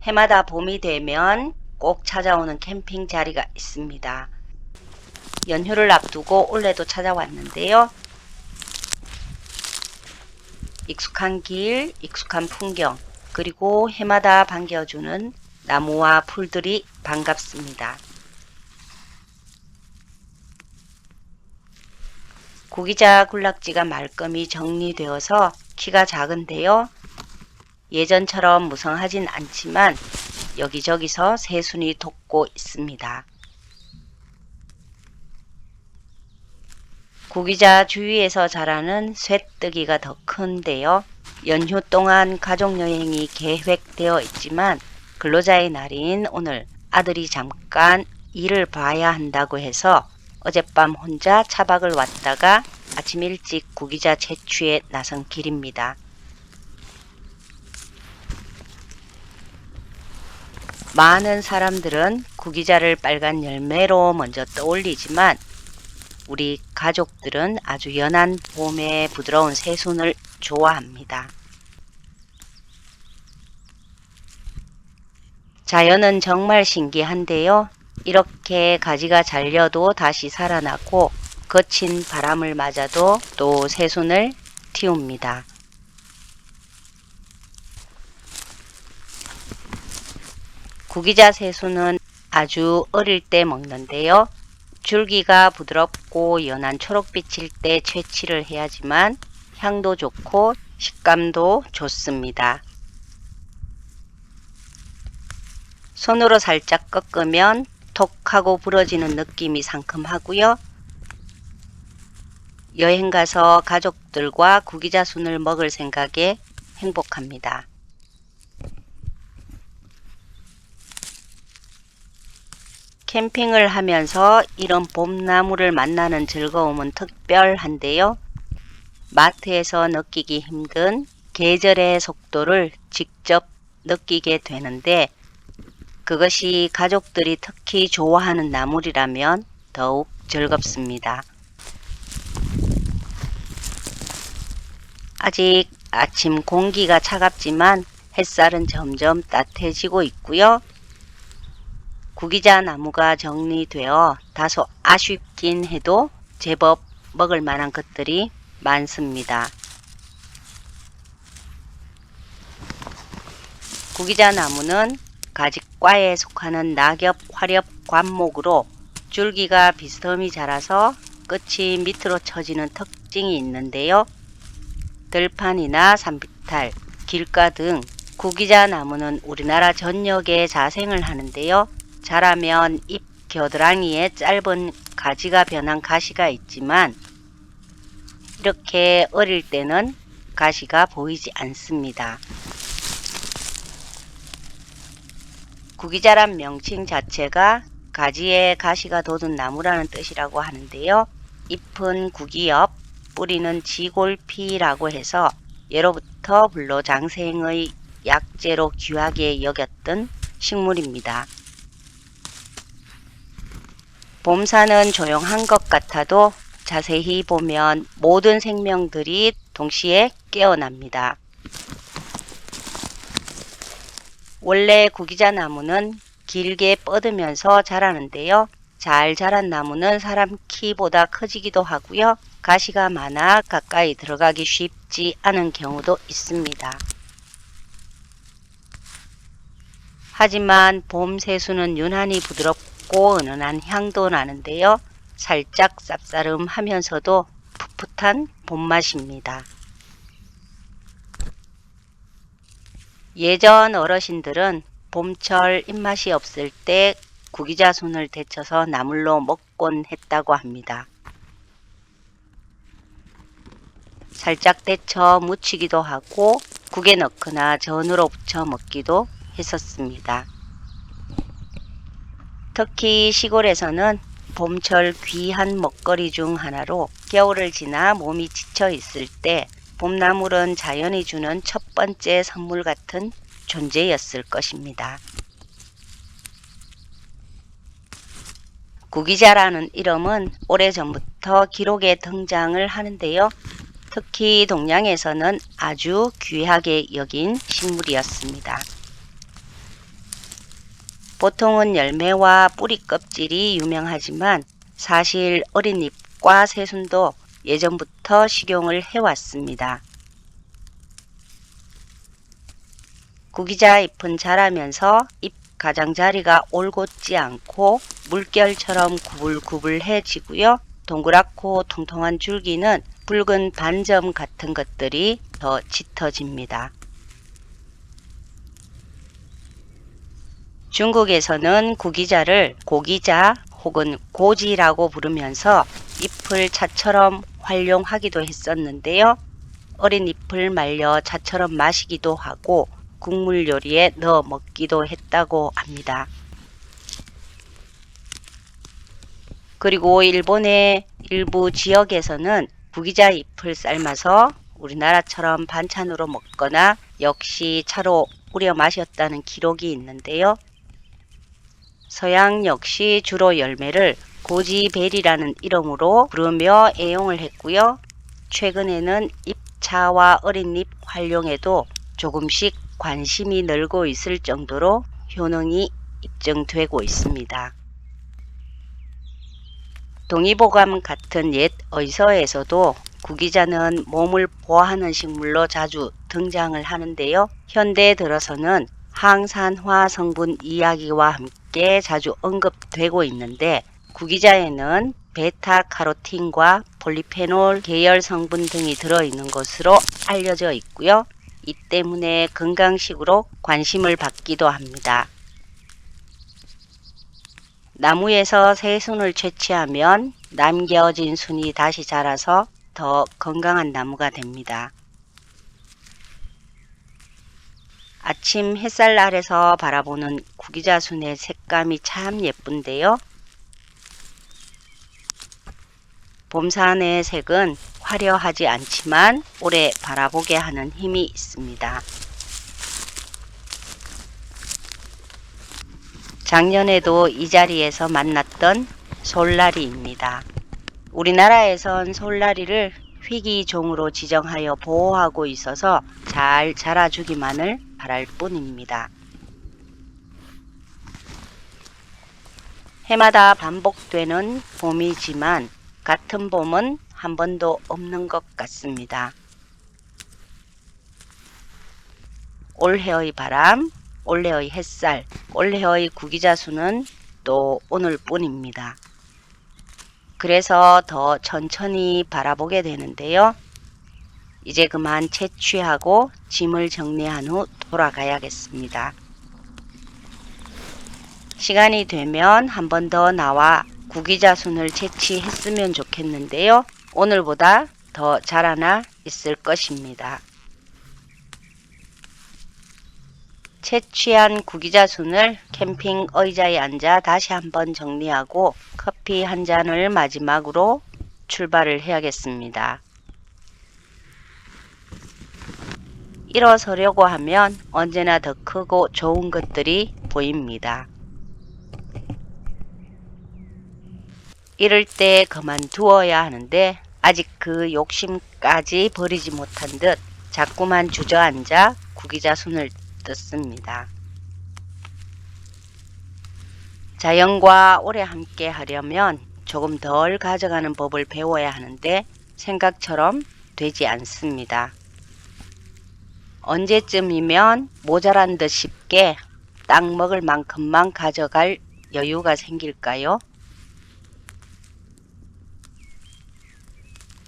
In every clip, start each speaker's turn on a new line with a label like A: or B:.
A: 해마다 봄이 되면 꼭 찾아오는 캠핑 자리가 있습니다. 연휴를 앞두고 올해도 찾아왔는데요. 익숙한 길, 익숙한 풍경, 그리고 해마다 반겨주는 나무와 풀들이 반갑습니다. 구기자 군락지가 말끔히 정리되어서 키가 작은데요. 예전처럼 무성하진 않지만 여기저기서 새순이 돋고 있습니다. 구기자 주위에서 자라는 쇠뜨기가 더 큰데요. 연휴 동안 가족여행이 계획되어 있지만 근로자의 날인 오늘 아들이 잠깐 일을 봐야 한다고 해서 어젯밤 혼자 차박을 왔다가 아침 일찍 구기자 채취에 나선 길입니다. 많은 사람들은 구기자를 빨간 열매로 먼저 떠올리지만 우리 가족들은 아주 연한 봄의 부드러운 새순을 좋아합니다. 자연은 정말 신기한데요. 이렇게 가지가 잘려도 다시 살아나고 거친 바람을 맞아도 또 새순을 틔웁니다. 구기자 새순은 아주 어릴 때 먹는데요. 줄기가 부드럽고 연한 초록빛일 때 채취를 해야지만 향도 좋고 식감도 좋습니다. 손으로 살짝 꺾으면 톡하고 부러지는 느낌이 상큼하고요. 여행 가서 가족들과 구기자 순을 먹을 생각에 행복합니다. 캠핑을 하면서 이런 봄나무를 만나는 즐거움은 특별한데요. 마트에서 느끼기 힘든 계절의 속도를 직접 느끼게 되는데 그것이 가족들이 특히 좋아하는 나물이라면 더욱 즐겁습니다. 아직 아침 공기가 차갑지만 햇살은 점점 따뜻해지고 있고요. 구기자 나무가 정리되어 다소 아쉽긴 해도 제법 먹을 만한 것들이 많습니다. 구기자 나무는 가지과에 속하는 낙엽 화렵 관목으로 줄기가 비스듬히 자라서 끝이 밑으로 처지는 특징이 있는데요. 들판이나 산비탈, 길가 등 구기자 나무는 우리나라 전역에 자생을 하는데요. 자라면 잎 겨드랑이에 짧은 가지가 변한 가시가 있지만 이렇게 어릴 때는 가시가 보이지 않습니다. 구기자란 명칭 자체가 가지에 가시가 돋은 나무라는 뜻이라고 하는데요. 잎은 구기엽, 뿌리는 지골피라고 해서 예로부터 불로장생의 약재로 귀하게 여겼던 식물입니다. 봄사는 조용한 것 같아도 자세히 보면 모든 생명들이 동시에 깨어납니다. 원래 구기자 나무는 길게 뻗으면서 자라는데요. 잘 자란 나무는 사람 키보다 커지기도 하고요. 가시가 많아 가까이 들어가기 쉽지 않은 경우도 있습니다. 하지만 봄 새순은 유난히 부드럽고 은은한 향도 나는데요. 살짝 쌉싸름하면서도 풋풋한 봄맛입니다. 예전 어르신들은 봄철 입맛이 없을 때 구기자 순을 데쳐서 나물로 먹곤 했다고 합니다. 살짝 데쳐 무치기도 하고 국에 넣거나 전으로 부쳐 먹기도 했었습니다. 특히 시골에서는 봄철 귀한 먹거리 중 하나로 겨울을 지나 몸이 지쳐 있을 때 봄나물은 자연이 주는 첫 번째 선물 같은 존재였을 것입니다. 구기자라는 이름은 오래전부터 기록에 등장을 하는데요. 특히 동양에서는 아주 귀하게 여긴 식물이었습니다. 보통은 열매와 뿌리 껍질이 유명하지만 사실 어린 잎과 새순도 예전부터 식용을 해왔습니다. 구기자 잎은 자라면서 잎 가장자리가 올곧지 않고 물결처럼 구불구불해지고요. 동그랗고 통통한 줄기는 붉은 반점 같은 것들이 더 짙어집니다. 중국에서는 구기자를 고기자 혹은 고지라고 부르면서 잎을 차처럼 활용하기도 했었는데요. 어린 잎을 말려 차처럼 마시기도 하고 국물 요리에 넣어 먹기도 했다고 합니다. 그리고 일본의 일부 지역에서는 구기자 잎을 삶아서 우리나라처럼 반찬으로 먹거나 역시 차로 우려 마셨다는 기록이 있는데요. 서양 역시 주로 열매를 고지베리라는 이름으로 부르며 애용을 했고요. 최근에는 잎차와 어린 잎 활용에도 조금씩 관심이 늘고 있을 정도로 효능이 입증되고 있습니다. 동의보감 같은 옛 의서에서도 구기자는 몸을 보호하는 식물로 자주 등장을 하는데요. 현대에 들어서는 항산화 성분 이야기와 함께 자주 언급되고 있는데 구기자에는 베타카로틴과 폴리페놀 계열 성분 등이 들어있는 것으로 알려져 있고요. 이 때문에 건강식으로 관심을 받기도 합니다. 나무에서 새순을 채취하면 남겨진 순이 다시 자라서 더 건강한 나무가 됩니다. 아침 햇살 아래서 바라보는 구기자순의 색감이 참 예쁜데요. 봄산의 색은 화려하지 않지만 오래 바라보게 하는 힘이 있습니다. 작년에도 이 자리에서 만났던 솔라리입니다. 우리나라에선 솔라리를 희귀종으로 지정하여 보호하고 있어서 잘 자라주기만을 바랄 뿐입니다. 해마다 반복되는 봄이지만 같은 봄은 한 번도 없는 것 같습니다. 올해의 바람, 올해의 햇살, 올해의 구기자수는 또 오늘뿐입니다. 그래서 더 천천히 바라보게 되는데요. 이제 그만 채취하고 짐을 정리한 후 돌아가야겠습니다. 시간이 되면 한 번 더 나와 구기자순을 채취했으면 좋겠는데요. 오늘보다 더 자라나 있을 것입니다. 채취한 구기자순을 캠핑 의자에 앉아 다시 한번 정리하고 커피 한 잔을 마지막으로 출발을 해야겠습니다. 일어서려고 하면 언제나 더 크고 좋은 것들이 보입니다. 이럴 때 그만두어야 하는데 아직 그 욕심까지 버리지 못한 듯 자꾸만 주저앉아 구기자순을 뜯습니다. 자연과 오래 함께 하려면 조금 덜 가져가는 법을 배워야 하는데 생각처럼 되지 않습니다. 언제쯤이면 모자란 듯 싶게 딱 먹을 만큼만 가져갈 여유가 생길까요?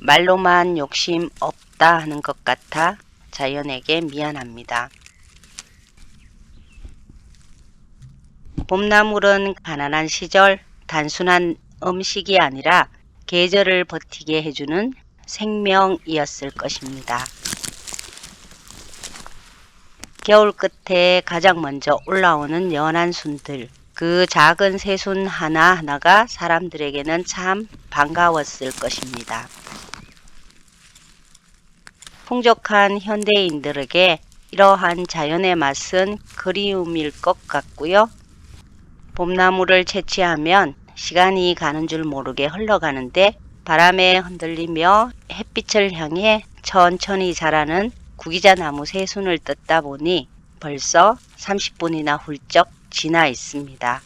A: 말로만 욕심 없다 하는 것 같아 자연에게 미안합니다. 봄나물은 가난한 시절 단순한 음식이 아니라 계절을 버티게 해주는 생명이었을 것입니다. 겨울 끝에 가장 먼저 올라오는 연한 순들, 그 작은 새순 하나하나가 사람들에게는 참 반가웠을 것입니다. 풍족한 현대인들에게 이러한 자연의 맛은 그리움일 것 같고요. 봄나물을 채취하면 시간이 가는 줄 모르게 흘러가는데 바람에 흔들리며 햇빛을 향해 천천히 자라는 구기자나무 새순을 뜯다 보니 벌써 30분이나 훌쩍 지나 있습니다.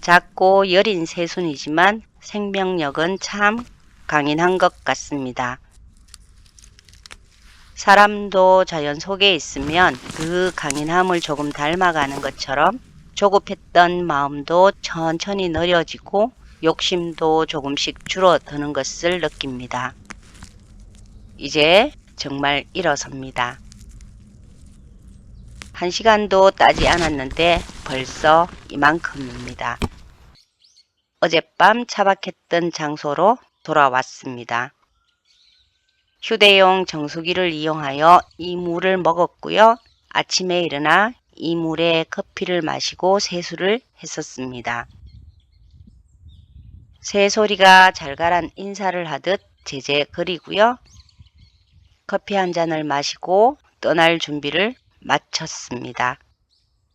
A: 작고 여린 새순이지만 생명력은 참 강인한 것 같습니다. 사람도 자연 속에 있으면 그 강인함을 조금 닮아가는 것처럼 조급했던 마음도 천천히 느려지고 욕심도 조금씩 줄어드는 것을 느낍니다. 이제 정말 일어섭니다. 1시간도 따지 않았는데 벌써 이만큼입니다. 어젯밤 차박했던 장소로 돌아왔습니다. 휴대용 정수기를 이용하여 이 물을 먹었고요. 아침에 일어나 이 물에 커피를 마시고 세수를 했었습니다. 새소리가 잘 가란 인사를 하듯 제재 그리고요. 커피 한 잔을 마시고 떠날 준비를 마쳤습니다.